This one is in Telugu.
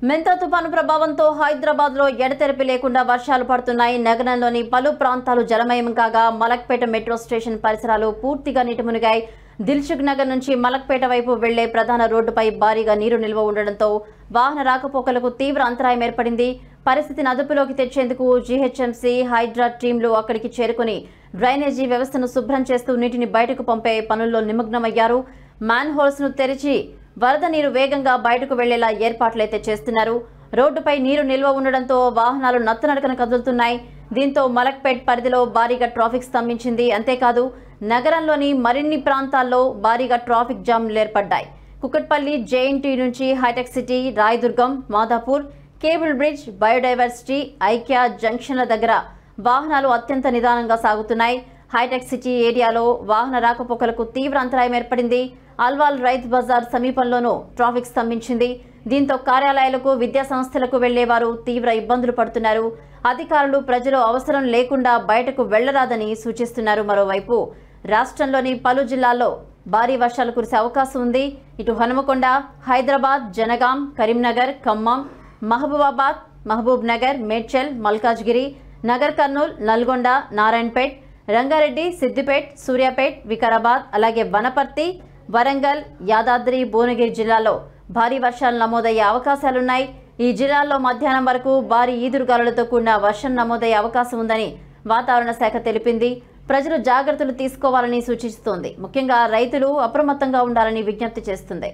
మెంతా తుఫాను ప్రభావంతో హైదరాబాద్లో ఎడతెరిపి లేకుండా వర్షాలు పడుతున్నాయి. నగరంలోని పలు ప్రాంతాలు జలమయం కాగా మలక్పేట మెట్రో స్టేషన్ పరిసరాలు పూర్తిగా నీట మునిగాయి. దిల్సుఖ్ నగర్ నుంచి మలక్పేట వైపు వెళ్లే ప్రధాన రోడ్డుపై భారీగా నీరు నిల్వ ఉండడంతో వాహన రాకపోకలకు తీవ్ర అంతరాయం ఏర్పడింది. పరిస్థితిని అదుపులోకి తెచ్చేందుకు జీహెచ్ఎంసీ, హైడ్రా టీంలు అక్కడికి చేరుకుని డ్రైనేజీ వ్యవస్థను శుభ్రం చేస్తూ నీటిని బయటకు పంపే పనుల్లో నిమగ్నమయ్యారు. మ్యాన్ హోల్స్ ను తెరిచి వరద నీరు వేగంగా బయటకు వెళ్లేలా ఏర్పాట్లయితే చేస్తున్నారు. రోడ్డుపై నీరు నిల్వ ఉండడంతో వాహనాలు నత్తనడకన కదులుతున్నాయి. దీంతో మలక్పేట్ పరిధిలో భారీగా ట్రాఫిక్ స్తంభించింది. అంతేకాదు నగరంలోని మరిన్ని ప్రాంతాల్లో భారీగా ట్రాఫిక్ జామ్లు ఏర్పడ్డాయి. కుకట్పల్లి, జేఎన్టీ నుంచి హైటెక్ City, Rayadurgam, Madhapur, cable bridge, biodiversity, IKEA జంక్షన్ల దగ్గర వాహనాలు అత్యంత నిదానంగా సాగుతున్నాయి. హైటెక్ సిటీ ఏరియాలో వాహన రాకపోకలకు తీవ్ర అంతరాయం ఏర్పడింది. అల్వాల్ రైతు బజార్ సమీపంలోనూ ట్రాఫిక్ స్తంభించింది. దీంతో కార్యాలయాలకు, విద్యా సంస్థలకు వెళ్లేవారు తీవ్ర ఇబ్బందులు పడుతున్నారు. అధికారులు ప్రజలు అవసరం లేకుండా బయటకు వెళ్లరాదని సూచిస్తున్నారు. మరోవైపు రాష్ట్రంలోని పలు జిల్లాల్లో భారీ వర్షాలు కురిసే అవకాశం ఉంది. ఇటు హనుమకొండ, హైదరాబాద్, జనగాం, కరీంనగర్, ఖమ్మం, మహబూబాబాద్, మహబూబ్ నగర్, మేడ్చల్, మల్కాజ్గిరి, నగర్ కర్నూల్, నల్గొండ, నారాయణపేట్, రంగారెడ్డి, సిద్దిపేట్, సూర్యాపేట్, వికారాబాద్, అలాగే వనపర్తి, వరంగల్, యాదాద్రి, భువనగిరి జిల్లాల్లో భారీ వర్షాలు నమోదయ్యే అవకాశాలున్నాయి. ఈ జిల్లాల్లో మధ్యాహ్నం వరకు భారీ ఈదురుగాలులతో కూడిన వర్షం నమోదయ్యే అవకాశం ఉందని వాతావరణ శాఖ తెలిపింది. ప్రజలు జాగ్రత్తలు తీసుకోవాలని సూచిస్తోంది. ముఖ్యంగా రైతులు అప్రమత్తంగా ఉండాలని విజ్ఞప్తి చేస్తుంది.